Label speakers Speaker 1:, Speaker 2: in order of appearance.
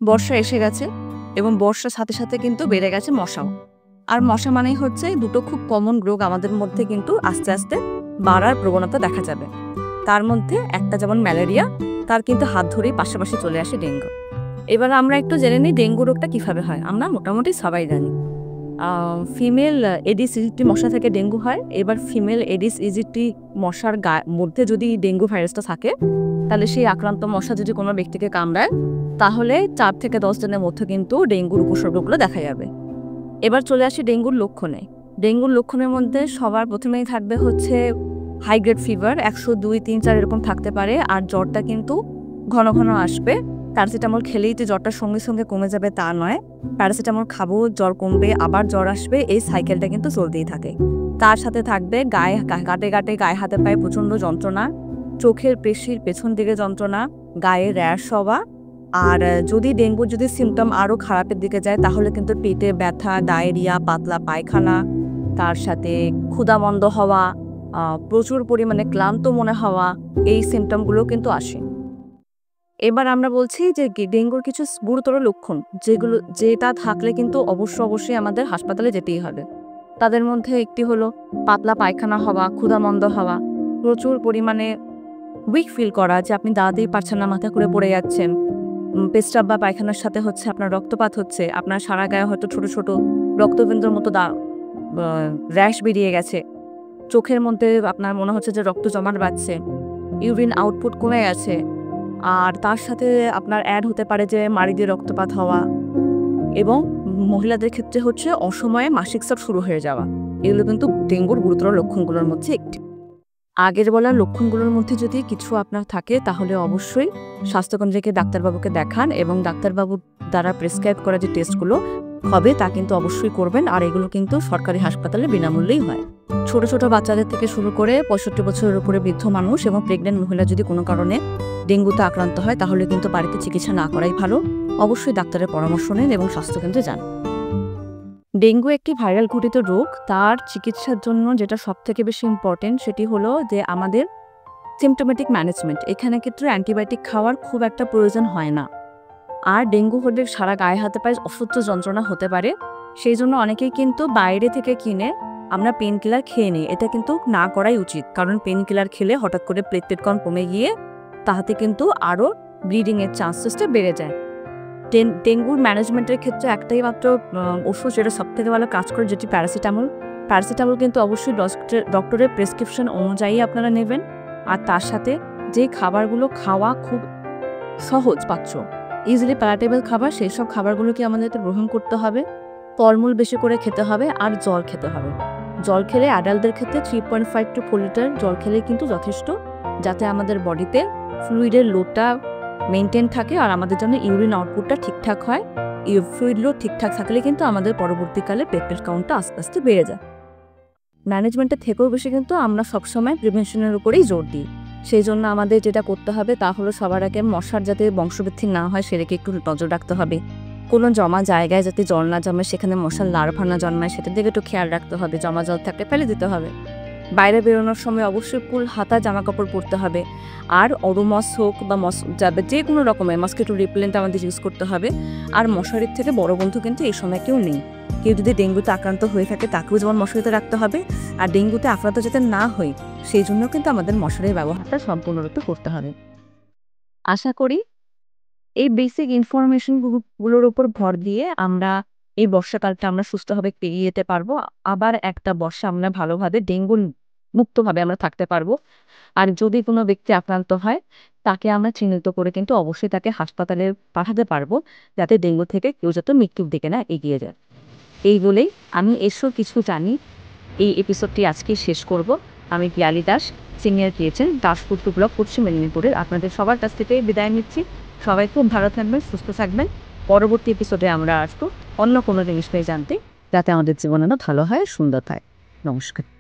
Speaker 1: বর্ষা এসে গেছে এবং বর্ষার সাথে সাথে কিন্তু বেড়ে গেছে মশাও। আর মশা মানেই হচ্ছে দুটো খুব কমন রোগ আমাদের মধ্যে কিন্তু আস্তে আস্তে বাড়ার প্রবণতা দেখা যাবে। তার মধ্যে একটা যেমন ম্যালেরিয়া, তার কিন্তু হাত ধরেই পাশাপাশি চলে আসে ডেঙ্গু। এবার আমরা একটু জেনে নিই ডেঙ্গু রোগটা কিভাবে হয়। আমরা মোটামুটি সবাই জানি ফিমেল এডিস ইজিপ্টি মশা থেকে ডেঙ্গু হয়। এবার ফিমেল এডিস ইজিপ্টি মশার মধ্যে যদি ডেঙ্গু ভাইরাসটা থাকে, তাহলে সেই আক্রান্ত মশা যদি কোনো ব্যক্তিকে কামড়ায়, তাহলে 4 থেকে 10 দিনের মধ্যে কিন্তু ডেঙ্গুর উপসর্গগুলো দেখা যাবে। এবার চলে আসি ডেঙ্গুর লক্ষণে। ডেঙ্গুর লক্ষণের মধ্যে সবার প্রথমেই থাকবে হচ্ছে হাই গ্রেড ফিভার, 102, 3, 4 এরকম থাকতে পারে। আর জ্বরটা কিন্তু ঘন ঘন আসবে। প্যারাসিটামল খেলেই যে জ্বরটার সঙ্গে সঙ্গে কমে যাবে তা নয়, প্যারাসিটামল খাবো, জ্বর কমবে, আবার জ্বর আসবে, এই সাইকেলটা কিন্তু চলতেই থাকে। তার সাথে থাকবে গাটে গায়ে হাতে পায়ে প্রচণ্ড যন্ত্রণা, চোখের পেশির পেছন দিকে যন্ত্রণা, গায়ে র্যাশ হওয়া। আর যদি ডেঙ্গুর সিমটম আরও খারাপের দিকে যায়, তাহলে কিন্তু পেটে ব্যথা, ডায়রিয়া, পাতলা পায়খানা, তার সাথে ক্ষুধামন্দ হওয়া, প্রচুর পরিমাণে ক্লান্ত মনে হওয়া, এই সিমটমগুলো কিন্তু আসে। এবার আমরা বলছি যে ডেঙ্গুর কিছু গুরুতর লক্ষণ যেটা থাকলে কিন্তু অবশ্যই আমাদের হাসপাতালে যেতেই হবে। তাদের মধ্যে একটি হলো পাতলা পায়খানা হওয়া, ক্ষুধামন্দ হওয়া, প্রচুর পরিমাণে উইক ফিল করা, যে আপনি দাঁড়াতেই পারছেন না, মাথা ঘুরে পড়ে যাচ্ছেন, পেস্টাব বা পায়খানার সাথে হচ্ছে আপনার রক্তপাত হচ্ছে, আপনার সারা গায়ে হয়তো ছোট ছোট রক্তবিন্দুর মতো র্যাশ বেরিয়ে গেছে, চোখের মধ্যে আপনার মনে হচ্ছে যে রক্ত জমাট বাঁধছে, ইউরিন আউটপুট কমে গেছে। আর তার সাথে আপনার অ্যাড হতে পারে যে মাড়ি দিয়ে রক্তপাত হওয়া, এবং মহিলাদের ক্ষেত্রে হচ্ছে অসময়ে মাসিক স্রাব শুরু হয়ে যাওয়া। এগুলো কিন্তু ডেঙ্গুর গুরুতর লক্ষণগুলোর মধ্যে একটি। আগের বলা লক্ষণগুলোর মধ্যে যদি কিছু আপনার থাকে, তাহলে অবশ্যই স্বাস্থ্যকেন্দ্রে ডাক্তারবাবুকে দেখান, এবং ডাক্তারবাবুর দ্বারা প্রেসক্রাইব করা যে টেস্টগুলো হবে তা কিন্তু অবশ্যই করবেন। আর এগুলো কিন্তু সরকারি হাসপাতালে বিনামূল্যেই হয়। ছোট ছোট বাচ্চাদের থেকে শুরু করে 65 বছরের উপরে বৃদ্ধ মানুষ এবং প্রেগনেন্ট মহিলা যদি কোনো কারণে ডেঙ্গুতে আক্রান্ত হয়, তাহলে কিন্তু বাড়িতে চিকিৎসা না করাই ভালো। অবশ্যই ডাক্তারের পরামর্শ নেন এবং স্বাস্থ্যকেন্দ্রে যান। ডেঙ্গু একটি ভাইরাল ঘটিত রোগ। তার চিকিৎসার জন্য যেটা সবথেকে বেশি ইম্পর্টেন্ট, সেটি হলো যে আমাদের সিমটোমেটিক ম্যানেজমেন্ট। এখানে ক্ষেত্রে অ্যান্টিবায়োটিক খাওয়ার খুব একটা প্রয়োজন হয় না। আর ডেঙ্গু হলে সারা গায়ে হাতে পায়ে অসহ্য যন্ত্রণা হতে পারে। সেই জন্য অনেকেই কিন্তু বাইরে থেকে কিনে আমরা পেন কিলার খেয়ে নিই। এটা কিন্তু না করাই উচিত, কারণ পেন কিলার খেলে হঠাৎ করে প্লেটলেট কাউন্ট কমে গিয়ে তাহাতে কিন্তু আরও ব্লিডিংয়ের চান্সেসটা বেড়ে যায়। ডেঙ্গুর ম্যানেজমেন্টের ক্ষেত্রে একটাই মাত্র ওষুধ যেটা সবথেকে ভালো কাজ করে, যেটি প্যারাসিটামল। প্যারাসিটামল কিন্তু অবশ্যই ডক্টরের প্রেসক্রিপশন অনুযায়ী আপনারা নেবেন। আর তার সাথে যে খাবারগুলো খাওয়া খুব সহজ পাচ্য, ইজিলি প্যালাটেবল খাবার, সেই সব খাবারগুলোকে আমাদেরকে গ্রহণ করতে হবে। ফলমূল বেশি করে খেতে হবে, আর জল খেতে হবে। জল খেলে অ্যাডাল্টদের ক্ষেত্রে 3.5 to 4 লিটার জল খেলে কিন্তু যথেষ্ট, যাতে আমাদের বডিতে ফ্লুইডের লোডটা মেনটেন থাকে আর আমাদের জন্য ইউরিন আউটপুটটা ঠিকঠাক হয়। ফ্লুইড লোড ঠিকঠাক থাকলে কিন্তু আমাদের পরবর্তীকালে প্লেটলেট কাউন্টটা আস্তে আস্তে বেড়ে যায়। ম্যানেজমেন্টের থেকেও বেশি কিন্তু আমরা সবসময় প্রিভেনশনের উপরেই জোর দিই। সেই জন্য আমাদের যেটা করতে হবে তা হলো সবার আগে মশার যাতে বংশবৃদ্ধি না হয় সেদিকে একটু নজর রাখতে হবে। কোনো জমা জায়গায় যাতে জল না জমে, সেখানে মশার লার্ভা না জন্মায়, সেটার দিকে একটু খেয়াল রাখতে হবে। জমা জল থাকলে ফেলে দিতে হবে। বাইরে বেরোনোর সময় অবশ্যই ফুল হাতা জামা কাপড় পরতে হবে। আর ওডোমস হোক বা যে কোনো রকমের মসকিটো রিপেলেন্ট আমাদের ইউজ করতে হবে। আর মশারির থেকে বড় বন্ধু কিন্তু এই সময় কেউ নেই। কেউ যদি ডেঙ্গুতে আক্রান্ত হয়ে থাকে তাকেও যেমন মশারিতে রাখতে হবে, আর ডেঙ্গুতে আক্রান্ত যাতে না হয় সেই জন্য কিন্তু আমাদের মশারির ব্যবহারটা সম্পূর্ণরূপে করতে হবে। আশা করি এই বেসিক ইনফরমেশনগুলোর উপর ভর দিয়ে আমরা এই বর্ষাকালটা আমরা সুস্থভাবে পেরিয়ে যেতে পারবো। আবার একটা বর্ষা আমরা ভালোভাবে ডেঙ্গু মুক্তভাবে আমরা থাকতে পারবো। আর যদি কোনো ব্যক্তি আক্রান্ত হয়, তাকে আমরা চিহ্নিত করে কিন্তু অবশ্যই তাকে হাসপাতালে পাঠাতে পারবো, যাতে ডেঙ্গু থেকে কেউ যাতে মৃত্যুর দিকে না এগিয়ে যায়। এই বলেই আমি এসব কিছু জানি এই এপিসোডটি আজকেই শেষ করব। আমি Piyali Das, senior PHN, Daspur block, পশ্চিম মেদিনীপুরের। আপনাদের সবার কাছ থেকে বিদায় নিচ্ছি। সবাই খুব ভালো থাকবেন, সুস্থ থাকবেন। পরবর্তী এপিসোডে আমরা আসবো অন্য কোনো জিনিস নিয়ে জানতে, যাতে আমাদের জীবন আরও ভালো হয়, সুন্দর হয়। নমস্কার।